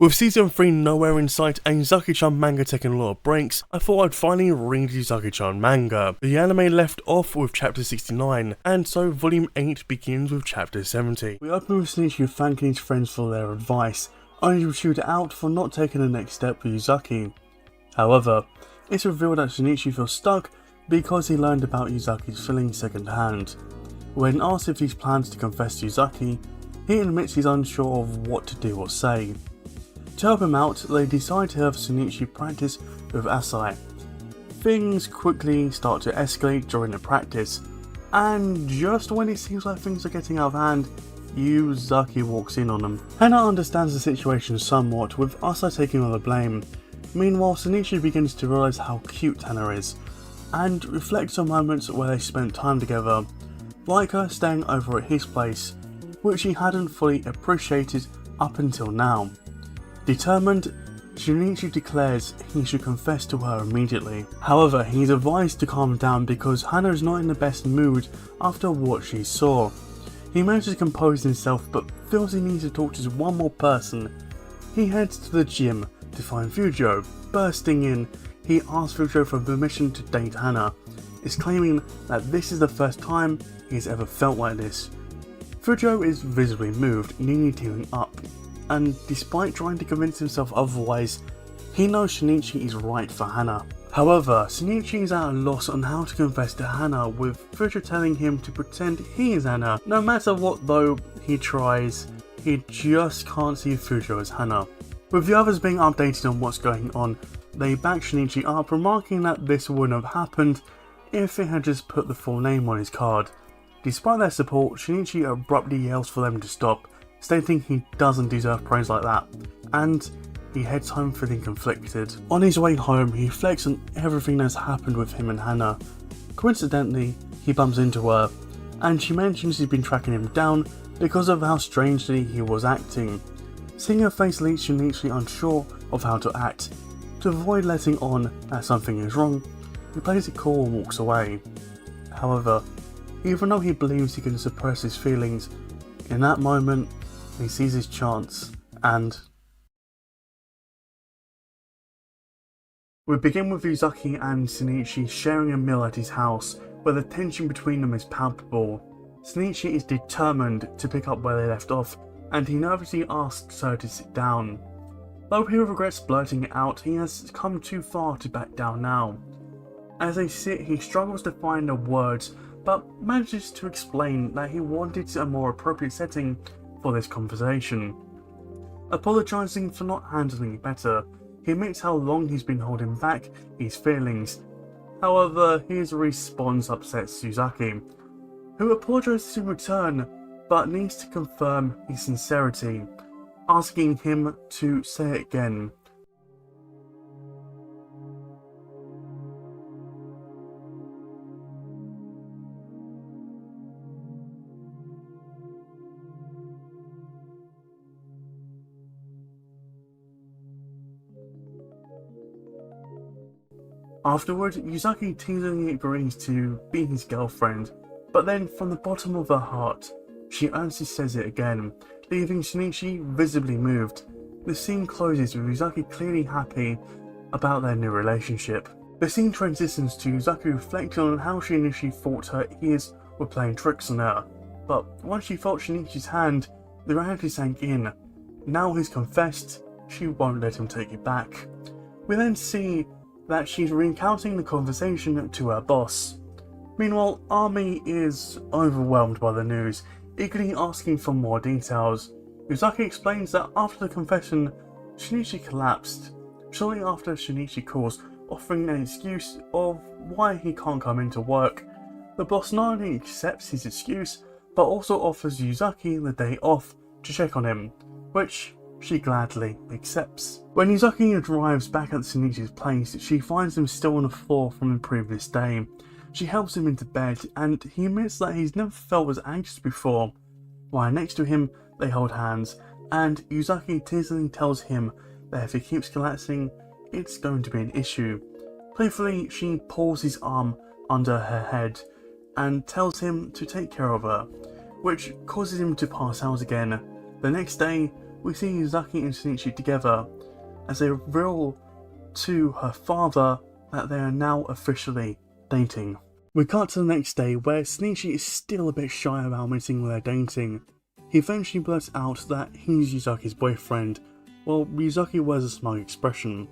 With season 3 nowhere in sight and Uzaki-chan manga taking a lot of breaks, I thought I'd finally read the Uzaki-chan manga. The anime left off with chapter 69, and so volume 8 begins with chapter 70. We open with Shinichi thanking his friends for their advice, only to be chewed out for not taking the next step with Uzaki. However, it's revealed that Shinichi feels stuck because he learned about Uzaki's feelings secondhand. When asked if he plans to confess to Uzaki, he admits he's unsure of what to do or say. To help him out, they decide to have Shinichi practice with Asai. Things quickly start to escalate during the practice, and just when it seems like things are getting out of hand, Uzaki walks in on them. Hana understands the situation somewhat, with Asai taking all the blame. Meanwhile, Shinichi begins to realise how cute Hana is, and reflects on moments where they spent time together, like her staying over at his place, which he hadn't fully appreciated up until now. Determined, Shinichi declares he should confess to her immediately. However, he's advised to calm down because Hana is not in the best mood after what she saw. He manages to compose himself but feels he needs to talk to one more person. He heads to the gym to find Fujo. Bursting in, he asks Fujo for permission to date Hana, exclaiming that this is the first time he's ever felt like this. Fujo is visibly moved, nearly tearing up, and despite trying to convince himself otherwise, he knows Shinichi is right for Hana. However, Shinichi is at a loss on how to confess to Hana, with Fujo telling him to pretend he is Hana. No matter what though he tries, he just can't see Fujo as Hana. With the others being updated on what's going on, they back Shinichi up, remarking that this wouldn't have happened if it had just put the full name on his card. Despite their support, Shinichi abruptly yells for them to stop, stating he doesn't deserve praise like that, and he heads home feeling conflicted. On his way home, he reflects on everything that's happened with him and Hana. Coincidentally, he bumps into her, and she mentions he's been tracking him down because of how strangely he was acting. Seeing her face leaves Shinichi unsure of how to act. To avoid letting on that something is wrong, he plays it cool and walks away. However, even though he believes he can suppress his feelings, in that moment, he sees his chance, and we begin with Uzaki and Shinichi sharing a meal at his house, where the tension between them is palpable. Shinichi is determined to pick up where they left off, and he nervously asks her to sit down. Though he regrets blurting it out, he has come too far to back down now. As they sit, he struggles to find the words, but manages to explain that he wanted a more appropriate setting for this conversation. Apologising for not handling it better, he admits how long he's been holding back his feelings. However, his response upsets Uzaki, who apologises in return but needs to confirm his sincerity, asking him to say it again. Afterward, Uzaki teasingly agrees to be his girlfriend, but then from the bottom of her heart, she earnestly says it again, leaving Shinichi visibly moved. The scene closes with Uzaki clearly happy about their new relationship. The scene transitions to Uzaki reflecting on how she initially thought her ears were playing tricks on her, but once she felt Shinichi's hand, the reality sank in. Now he's confessed, she won't let him take it back. We then see that she's recounting the conversation to her boss. Meanwhile, Army is overwhelmed by the news, eagerly asking for more details. Uzaki explains that after the confession, Shinichi collapsed. Shortly after, Shinichi calls, offering an excuse of why he can't come into work. The boss not only accepts his excuse, but also offers Uzaki the day off to check on him, which she gladly accepts. When Uzaki arrives back at Shinichi's place, she finds him still on the floor from the previous day. She helps him into bed, and he admits that he's never felt as anxious before. While next to him, they hold hands, and Uzaki teasingly tells him that if he keeps collapsing, it's going to be an issue. Playfully, she pulls his arm under her head and tells him to take care of her, which causes him to pass out again. The next day, we see Uzaki and Shinichi together as they reveal to her father that they are now officially dating. We cut to the next day where Shinichi is still a bit shy about admitting they're dating. He eventually blurts out that he's Uzaki's boyfriend, while Uzaki wears a smug expression.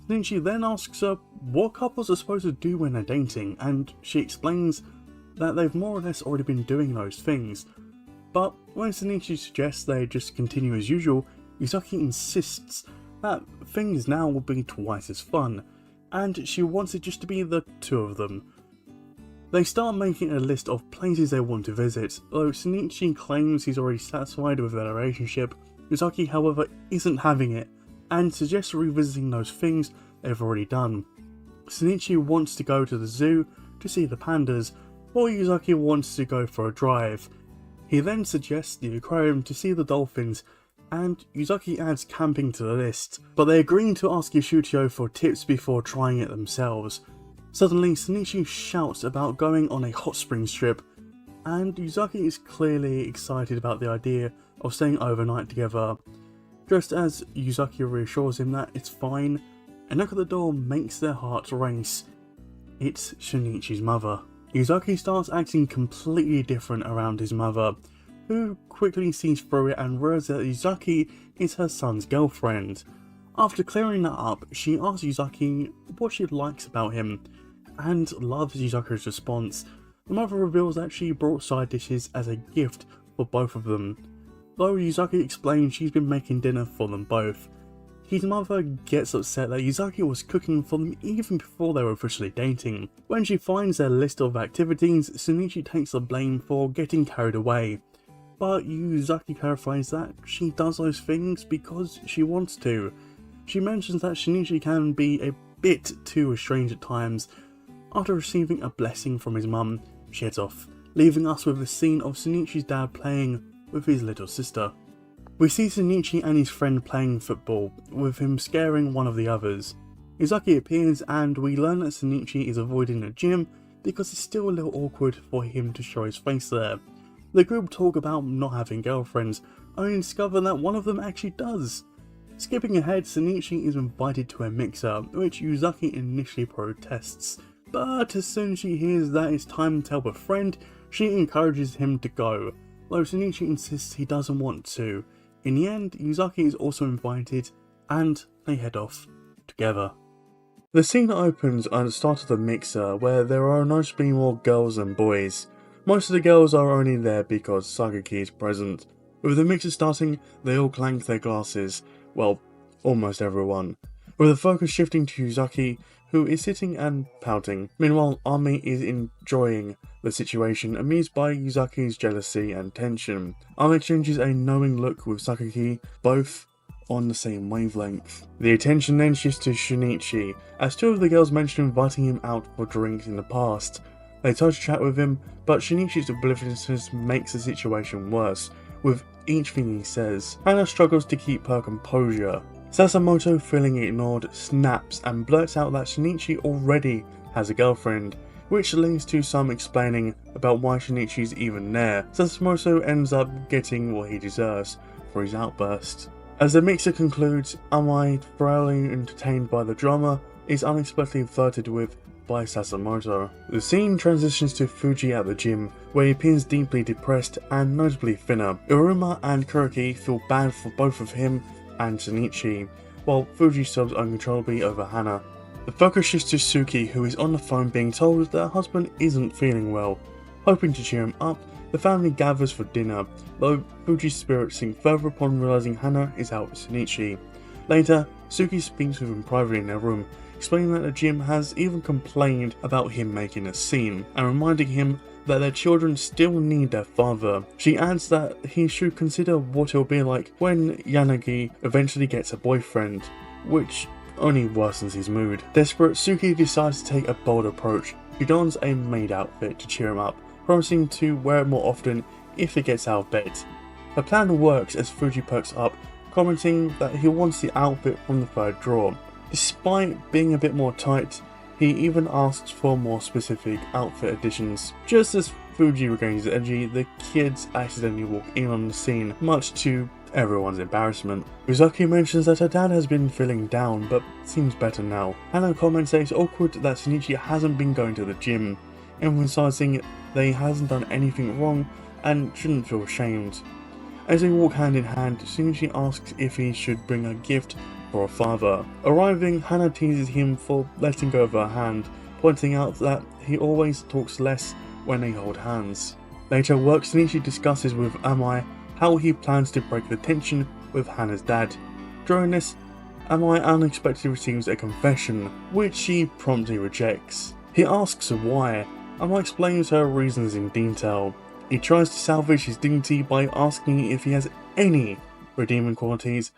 Shinichi then asks her what couples are supposed to do when they're dating, and she explains that they've more or less already been doing those things. But when Shinichi suggests they just continue as usual, Uzaki insists that things now will be twice as fun, and she wants it just to be the two of them. They start making a list of places they want to visit, though Shinichi claims he's already satisfied with their relationship. Uzaki, however, isn't having it, and suggests revisiting those things they've already done. Shinichi wants to go to the zoo to see the pandas, while Uzaki wants to go for a drive. He then suggests the aquarium to see the dolphins, and Uzaki adds camping to the list, but they agree to ask Yoshuchio for tips before trying it themselves. Suddenly, Shinichi shouts about going on a hot springs trip, and Uzaki is clearly excited about the idea of staying overnight together. Just as Uzaki reassures him that it's fine, a knock at the door makes their hearts race. It's Shinichi's mother. Uzaki starts acting completely different around his mother, who quickly sees through it and realizes that Uzaki is her son's girlfriend. After clearing that up, she asks Uzaki what she likes about him, and loves Uzaki's response. The mother reveals that she brought side dishes as a gift for both of them, though Uzaki explains she's been making dinner for them both. His mother gets upset that Uzaki was cooking for them even before they were officially dating. When she finds their list of activities, Shinichi takes the blame for getting carried away, but Uzaki clarifies that she does those things because she wants to. She mentions that Shinichi can be a bit too estranged at times. After receiving a blessing from his mum, she heads off, leaving us with a scene of Shinichi's dad playing with his little sister. We see Shinichi and his friend playing football, with him scaring one of the others. Uzaki appears and we learn that Shinichi is avoiding the gym because it's still a little awkward for him to show his face there. The group talk about not having girlfriends, only to discover that one of them actually does. Skipping ahead, Shinichi is invited to a mixer, which Uzaki initially protests, but as soon as she hears that it's time to help a friend, she encourages him to go, though Shinichi insists he doesn't want to. In the end, Uzaki is also invited, and they head off together. The scene opens at the start of the mixer, where there are noticeably more girls than boys. Most of the girls are only there because Sagaki is present. With the mixer starting, they all clank their glasses, well, almost everyone, with the focus shifting to Uzaki, who is sitting and pouting. Meanwhile, Ami is enjoying the situation, amused by Uzaki's jealousy and tension. Ami exchanges a knowing look with Sagaki, both on the same wavelength. The attention then shifts to Shinichi, as two of the girls mention inviting him out for drinks in the past. They try to chat with him, but Shinichi's obliviousness makes the situation worse, with each thing he says. Hana struggles to keep her composure. Sassamoto, feeling ignored, snaps and blurts out that Shinichi already has a girlfriend, which leads to some explaining about why Shinichi's even there. Sassamoto ends up getting what he deserves for his outburst. As the mixer concludes, Ami, thoroughly entertained by the drama, is unexpectedly flirted with by Sassamoto. The scene transitions to Fuji at the gym, where he appears deeply depressed and notably thinner. Uruma and Kuroki feel bad for both of him and Shinichi, while Fuji sobs uncontrollably over Hana. The focus shifts to Suki, who is on the phone being told that her husband isn't feeling well. Hoping to cheer him up, the family gathers for dinner, though Fuji's spirits sink further upon realizing Hana is out with Shinichi. Later, Suki speaks with him privately in their room, explaining that the gym has even complained about him making a scene, and reminding him that their children still need their father. She adds that he should consider what it'll be like when Yanagi eventually gets a boyfriend, which only worsens his mood. Desperate, Suki decides to take a bold approach. She dons a maid outfit to cheer him up, promising to wear it more often if he gets out of bed. Her plan works as Fuji perks up, commenting that he wants the outfit from the third drawer. Despite being a bit more tight, he even asks for more specific outfit additions. Just as Fuji regains his energy, the kids accidentally walk in on the scene, much to everyone's embarrassment. Uzaki mentions that her dad has been feeling down but seems better now. Hana comments that it's awkward that Shinichi hasn't been going to the gym, emphasizing that he hasn't done anything wrong and shouldn't feel ashamed. As they walk hand in hand, Shinichi asks if he should bring a gift for her father. Arriving, Hana teases him for letting go of her hand, pointing out that he always talks less when they hold hands. Later at work, Shinichi discusses with Amai how he plans to break the tension with Hana's dad. During this, Amai unexpectedly receives a confession, which she promptly rejects. He asks why. Amai explains her reasons in detail. He tries to salvage his dignity by asking if he has any redeeming qualities,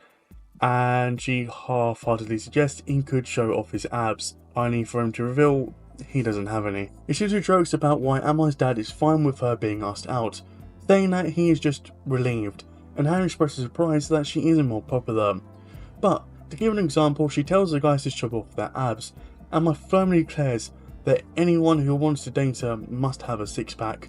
and she half-heartedly suggests he could show off his abs, only for him to reveal he doesn't have any. Ishitsu jokes about why Amai's dad is fine with her being asked out, saying that he is just relieved, and Hana expresses surprise that she isn't more popular. But, to give an example, she tells the guys to chop off their abs, and Amai firmly declares that anyone who wants to date her must have a six-pack.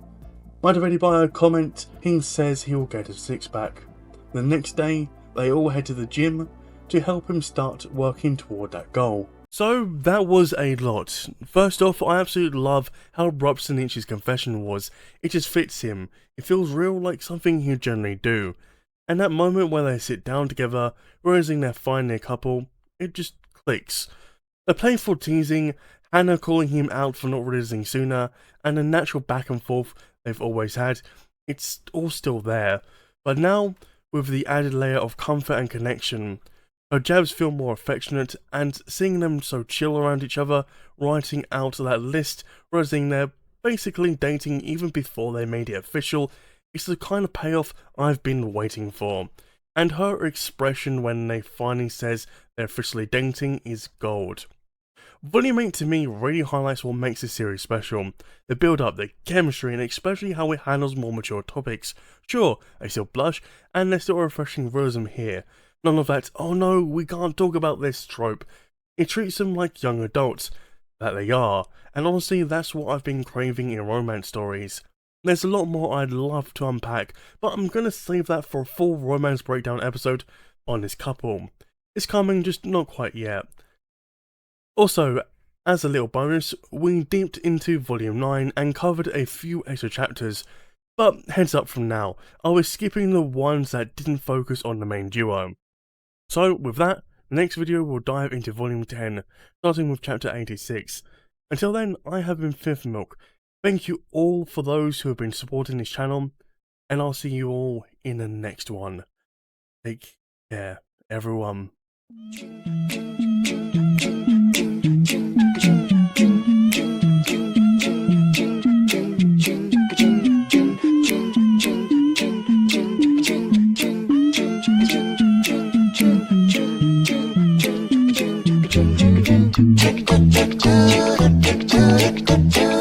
Motivated by her comment, he says he will get a six-pack. The next day, they all head to the gym to help him start working toward that goal. So that was a lot. First off, I absolutely love how abrupt Shinichi's confession was. It just fits him. It feels real, like something he'd generally do. And that moment where they sit down together, realizing they're finally a couple, it just clicks. The playful teasing, Hana calling him out for not realizing sooner, and the natural back and forth they've always had, it's all still there. But now, with the added layer of comfort and connection, her jabs feel more affectionate, and seeing them so chill around each other, writing out that list, realizing they're basically dating even before they made it official, it's the kind of payoff I've been waiting for. And her expression when they finally says they're officially dating is gold. Volume 8 to me really highlights what makes this series special. The build up, the chemistry, and especially how it handles more mature topics. Sure, they still blush, and there's still a refreshing realism here. None of that, oh no, we can't talk about this trope. It treats them like young adults, that they are, and honestly that's what I've been craving in romance stories. There's a lot more I'd love to unpack, but I'm gonna save that for a full romance breakdown episode on this couple. It's coming, just not quite yet. Also, as a little bonus, we dipped into volume 9 and covered a few extra chapters, but heads up from now, I was skipping the ones that didn't focus on the main duo. So with that, the next video will dive into volume 10, starting with chapter 86. Until then, I have been FearfulMilk. Thank you all for those who have been supporting this channel, and I'll see you all in the next one. Take care, everyone. Tick tock, tick tock, tick tock, tick tock.